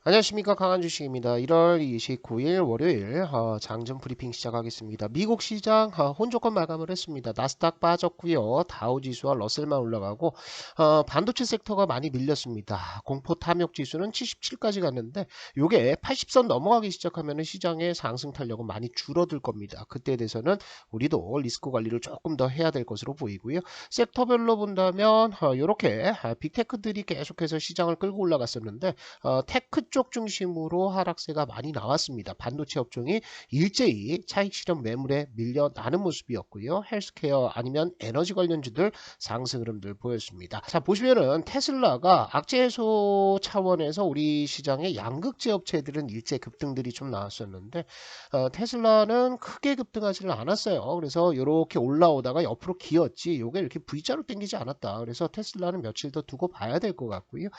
안녕하십니까, 강한주식입니다. 1월 29일 월요일 장중 브리핑 시작하겠습니다. 미국 시장 혼조권 마감을 했습니다. 나스닥 빠졌고요. 다우지수와 러셀만 올라가고 반도체 섹터가 많이 밀렸습니다. 공포 탐욕 지수는 77까지 갔는데 요게 80선 넘어가기 시작하면 시장의 상승 탄력은 많이 줄어들 겁니다. 그때에 대해서는 우리도 리스크 관리를 조금 더 해야 될 것으로 보이고요. 섹터별로 본다면 이렇게 빅테크들이 계속해서 시장을 끌고 올라갔었는데 테크 쪽 중심으로 하락세가 많이 나왔습니다. 반도체 업종이 일제히 차익 실현 매물에 밀려나는 모습이었고요. 헬스케어 아니면 에너지 관련주들 상승 흐름들 보였습니다. 자, 보시면은 테슬라가 악재 해소 차원에서 우리 시장의 양극재 업체들은 일제 급등들이 좀 나왔었는데 테슬라는 크게 급등하지는 않았어요. 그래서 이렇게 올라오다가 옆으로 기었지 요게 이렇게 V자로 당기지 않았다. 그래서 테슬라는 며칠 더 두고 봐야 될 것 같고요.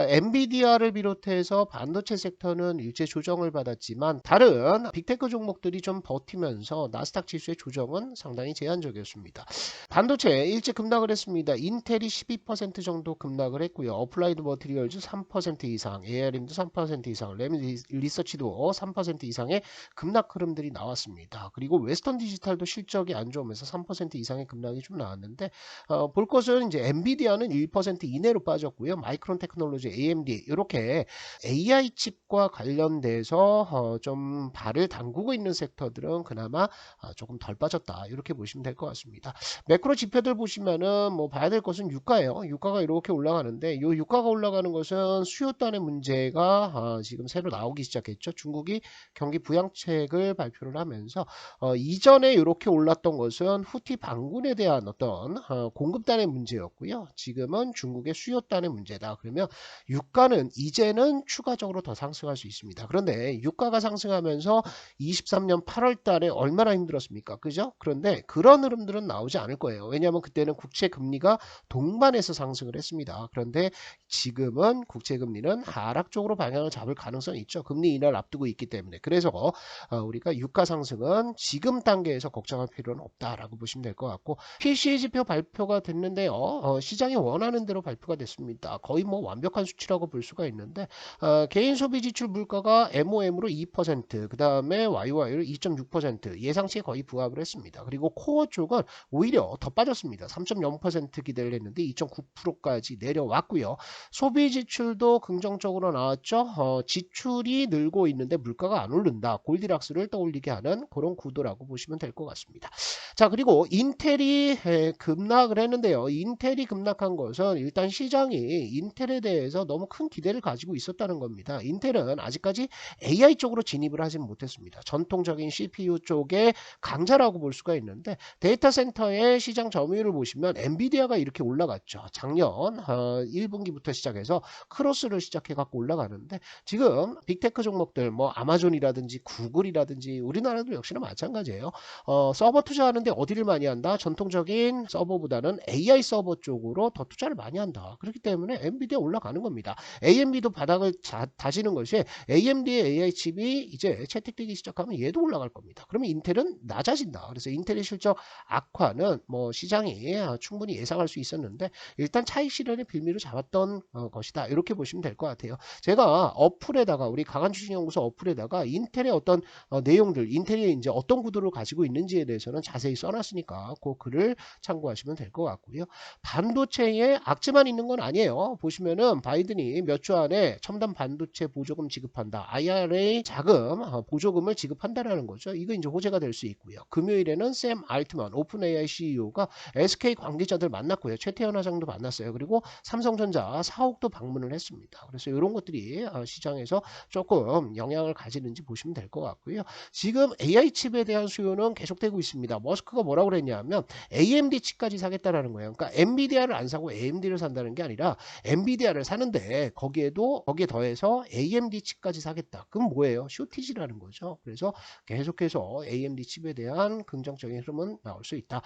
엔비디아를 비롯해서 반도체 섹터는 일제 조정을 받았지만 다른 빅테크 종목들이 좀 버티면서 나스닥 지수의 조정은 상당히 제한적이었습니다. 반도체 일제 급락을 했습니다. 인텔이 12% 정도 급락을 했고요. 어플라이드 머티리얼즈 3% 이상, ARM도 3% 이상, 레미 리서치도 3% 이상의 급락 흐름들이 나왔습니다. 그리고 웨스턴 디지털도 실적이 안 좋으면서 3% 이상의 급락이 좀 나왔는데 볼 것은 이제 엔비디아는 1% 이내로 빠졌고요. 마이크론 테크놀로지, AMD 이렇게 AI 칩과 관련돼서 좀 발을 담그고 있는 섹터들은 그나마 조금 덜 빠졌다. 이렇게 보시면 될 것 같습니다. 매크로 지표들 보시면은 뭐 봐야 될 것은 유가예요. 유가가 이렇게 올라가는데 이 유가가 올라가는 것은 수요단의 문제가 지금 새로 나오기 시작했죠. 중국이 경기 부양책을 발표를 하면서 이전에 이렇게 올랐던 것은 후티 반군에 대한 어떤 공급단의 문제였고요. 지금은 중국의 수요단의 문제다. 그러면 유가는 이제는 추가적으로 더 상승할 수 있습니다. 그런데 유가가 상승하면서 23년 8월 달에 얼마나 힘들었습니까? 그죠? 그런데 그런 흐름들은 나오지 않을 거예요. 왜냐하면 그때는 국채 금리가 동반해서 상승을 했습니다. 그런데 지금은 국채 금리는 하락 쪽으로 방향을 잡을 가능성이 있죠. 금리 인하를 앞두고 있기 때문에. 그래서 우리가 유가 상승은 지금 단계에서 걱정할 필요는 없다라고 보시면 될 것 같고 PCE 지표 발표가 됐는데요. 시장이 원하는 대로 발표가 됐습니다. 거의 뭐 완벽한 수치라고 볼 수가 있는데 개인 소비 지출 물가가 MOM으로 2%, 그 다음에 YY로 2.6% 예상치에 거의 부합을 했습니다. 그리고 코어 쪽은 오히려 더 빠졌습니다. 3.0% 기대를 했는데 2.9%까지 내려왔고요. 소비 지출도 긍정적으로 나왔죠. 지출이 늘고 있는데 물가가 안 오른다. 골디락스를 떠올리게 하는 그런 구도라고 보시면 될 것 같습니다. 자, 그리고 인텔이 급락을 했는데요. 인텔이 급락한 것은 일단 시장이 인텔에 대해서 너무 큰 기대를 가지고 있었다는 겁니다. 인텔은 아직까지 AI 쪽으로 진입을 하진 못했습니다. 전통적인 CPU 쪽의 강자라고 볼 수가 있는데 데이터 센터의 시장 점유율을 보시면 엔비디아가 이렇게 올라갔죠. 작년 1분기부터 시작해서 크로스를 시작해 갖고 올라가는데 지금 빅테크 종목들 뭐 아마존이라든지 구글이라든지 우리나라도 역시나 마찬가지예요. 서버 투자하는데 어디를 많이 한다? 전통적인 서버보다는 AI 서버 쪽으로 더 투자를 많이 한다. 그렇기 때문에 엔비디아 올라가는 겁니다. AMD도 바닥을 다지는 것이 AMD의 AI 칩이 이제 채택되기 시작하면 얘도 올라갈 겁니다. 그러면 인텔은 낮아진다. 그래서 인텔의 실적 악화는 뭐 시장이 충분히 예상할 수 있었는데 일단 차익 실현의 빌미로 잡았던 것이다. 이렇게 보시면 될 것 같아요. 제가 어플에다가 우리 강한주식연구소 어플에다가 인텔의 어떤 내용들, 인텔이 이제 어떤 구도를 가지고 있는지에 대해서는 자세히 써놨으니까 그 글을 참고하시면 될 것 같고요. 반도체에 악재만 있는 건 아니에요. 보시면은 바이든이 몇 주 안에 첨단 반도체 보조금 지급한다. IRA 자금 보조금을 지급한다라는 거죠. 이거 이제 호재가 될 수 있고요. 금요일에는 샘 알트만 오픈 AI CEO가 SK 관계자들 만났고요. 최태현 회장도 만났어요. 그리고 삼성전자 사옥도 방문을 했습니다. 그래서 이런 것들이 시장에서 조금 영향을 가지는지 보시면 될 것 같고요. 지금 AI 칩에 대한 수요는 계속되고 있습니다. 머스크가 뭐라고 그랬냐면 AMD 칩까지 사겠다라는 거예요. 그러니까 엔비디아를 안 사고 AMD를 산다는 게 아니라 엔비디아를 사는데 거기에 더해서 AMD 칩까지 사겠다. 그럼 뭐예요? 쇼티지라는 거죠. 그래서 계속해서 AMD 칩에 대한 긍정적인 흐름은 나올 수 있다.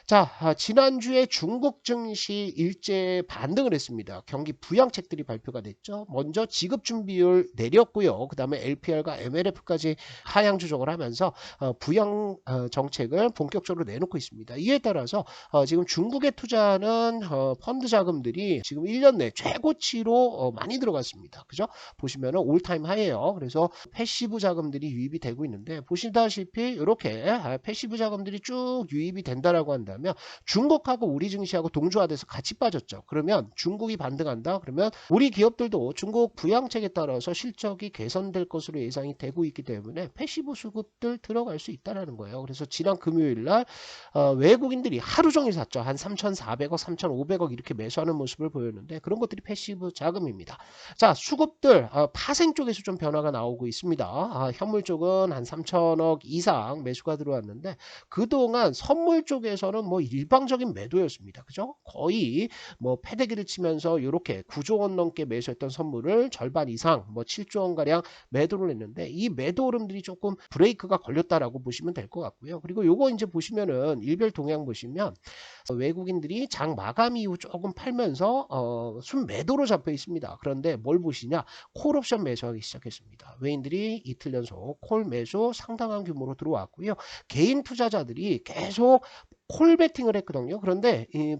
자, 지난주에 중국 증시 일제 반등을 했습니다. 경기 부양책들이 발표가 됐죠. 먼저 지급 준비율 내렸고요. 그 다음에 LPR과 MLF까지 하향 조정을 하면서 부양 정책을 본격적으로 내놓고 있습니다. 이에 따라서 지금 중국에 투자하는 펀드 자금들이 지금 1년 내 최고치로 많이 들어갔습니다. 그죠? 그죠? 보시면은 올타임 하이에요. 그래서 패시브 자금들이 유입이 되고 있는데 보시다시피 이렇게 패시브 자금들이 쭉 유입이 된다라고 한다면 중국하고 우리 증시하고 동조화돼서 같이 빠졌죠. 그러면 중국이 반등한다. 그러면 우리 기업들도 중국 부양책에 따라서 실적이 개선될 것으로 예상이 되고 있기 때문에 패시브 수급들 들어갈 수 있다라는 거예요. 그래서 지난 금요일 날 외국인들이 하루 종일 샀죠. 한 3,400억, 3,500억 이렇게 매수하는 모습을 보였는데 그런 것들이 패시브 자금입니다. 자, 수급들 파생 쪽에서 좀 변화가 나오고 있습니다. 현물 쪽은 한 3천억 이상 매수가 들어왔는데 그동안 선물 쪽에서는 뭐 일방적인 매도였습니다. 그죠? 거의 뭐 패대기를 치면서 이렇게 9조 원 넘게 매수했던 선물을 절반 이상 뭐 7조 원 가량 매도를 했는데 이 매도 흐름들이 조금 브레이크가 걸렸다라고 보시면 될 것 같고요. 그리고 요거 이제 보시면은 일별 동향 보시면 외국인들이 장 마감 이후 조금 팔면서 순매도로 잡혀 있습니다. 그런데 뭘 보시냐? 콜옵션 매수하기 시작했습니다. 외인들이 이틀 연속 콜 매수 상당한 규모로 들어왔고요. 개인 투자자들이 계속 콜 베팅을 했거든요. 그런데 이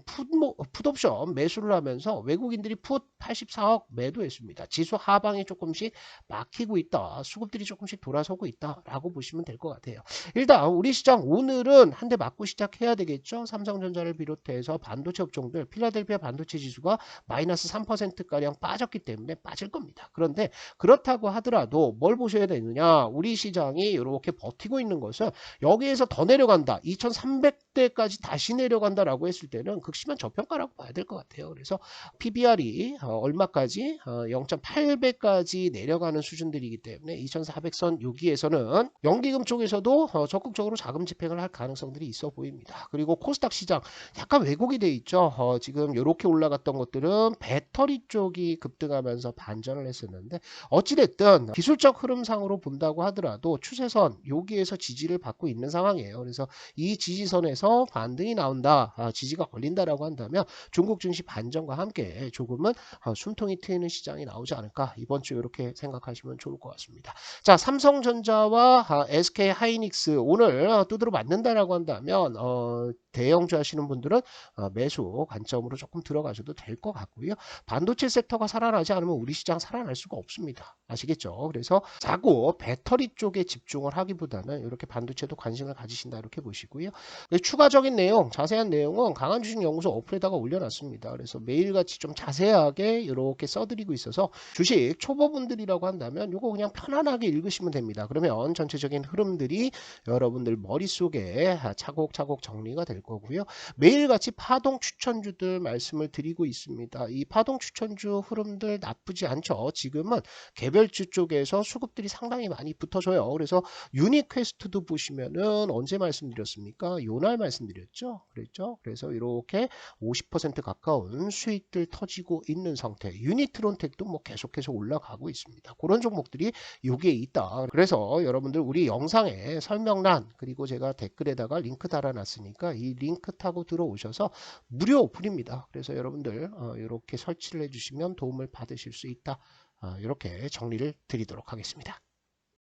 풋옵션 매수를 하면서 외국인들이 풋 84억 매도했습니다. 지수 하방이 조금씩 막히고 있다. 수급들이 조금씩 돌아서고 있다라고 보시면 될 것 같아요. 일단 우리 시장 오늘은 한 대 맞고 시작해야 되겠죠. 삼성전자를 비롯해서 반도체 업종들 필라델피아 반도체 지수가 마이너스 3%가량 빠졌기 때문에 빠질 겁니다. 그런데 그렇다고 하더라도 뭘 보셔야 되느냐. 우리 시장이 이렇게 버티고 있는 것은 여기에서 더 내려간다. 2300대까지 다시 내려간다라고 했을 때는 극심한 저평가라고 봐야 될 것 같아요. 그래서 PBR이 얼마까지 0.8배까지 내려가는 수준들이기 때문에 2400선 여기에서는 연기금 쪽에서도 적극적으로 자금 집행을 할 가능성들이 있어 보입니다. 그리고 코스닥 시장 약간 왜곡이 돼 있죠. 지금 이렇게 올라갔던 것들은 배터리 쪽이 급등하면서 반전을 했었는데 어찌됐든 기술적 흐름상으로 본다고 하더라도 추세선 여기에서 지지를 받고 있는 상황이에요. 그래서 이 지지선에서 반등이 나온다, 지지가 걸린다라고 한다면 중국 증시 반전과 함께 조금은 숨통이 트이는 시장이 나오지 않을까 이번 주 이렇게 생각하시면 좋을 것 같습니다. 자, 삼성전자와 SK 하이닉스 오늘 두드러 맞는다라고 한다면 대형주 하시는 분들은 매수 관점으로 조금 들어가셔도 될 것 같고요. 반도체 섹터가 살아나지 않으면 우리 시장 살아날 수가 없습니다. 아시겠죠? 그래서 자꾸 배터리 쪽에 집중을 하기보다는 이렇게 반도체도 관심을 가지신다 이렇게 보시고요. 추가적인 내용, 자세한 내용은 강한주식연구소 어플에다가 올려놨습니다. 그래서 매일같이 좀 자세하게 이렇게 써드리고 있어서 주식 초보분들이라고 한다면 이거 그냥 편안하게 읽으시면 됩니다. 그러면 전체적인 흐름들이 여러분들 머릿속에 차곡차곡 정리가 될 거고요. 매일같이 파동 추천주들 말씀을 드리고 있습니다. 이 파동 추천주 흐름들 나쁘지 않죠. 지금은 개별주 쪽에서 수급들이 상당히 많이 붙어줘요. 그래서 유니퀘스트도 보시면은 언제 말씀드렸습니까? 요날 말씀드렸죠. 그랬죠. 그래서 이렇게 50% 가까운 수익들 터지고 있는 상태. 유니트론텍도 뭐 계속해서 올라가고 있습니다. 그런 종목들이 여기에 있다. 그래서 여러분들 우리 영상에 설명란 그리고 제가 댓글에다가 링크 달아놨으니까 이 링크 타고 들어오셔서 무료 어플입니다. 그래서 여러분들 이렇게 설치를 해주시면 도움을 받으실 수 있다. 이렇게 정리를 드리도록 하겠습니다.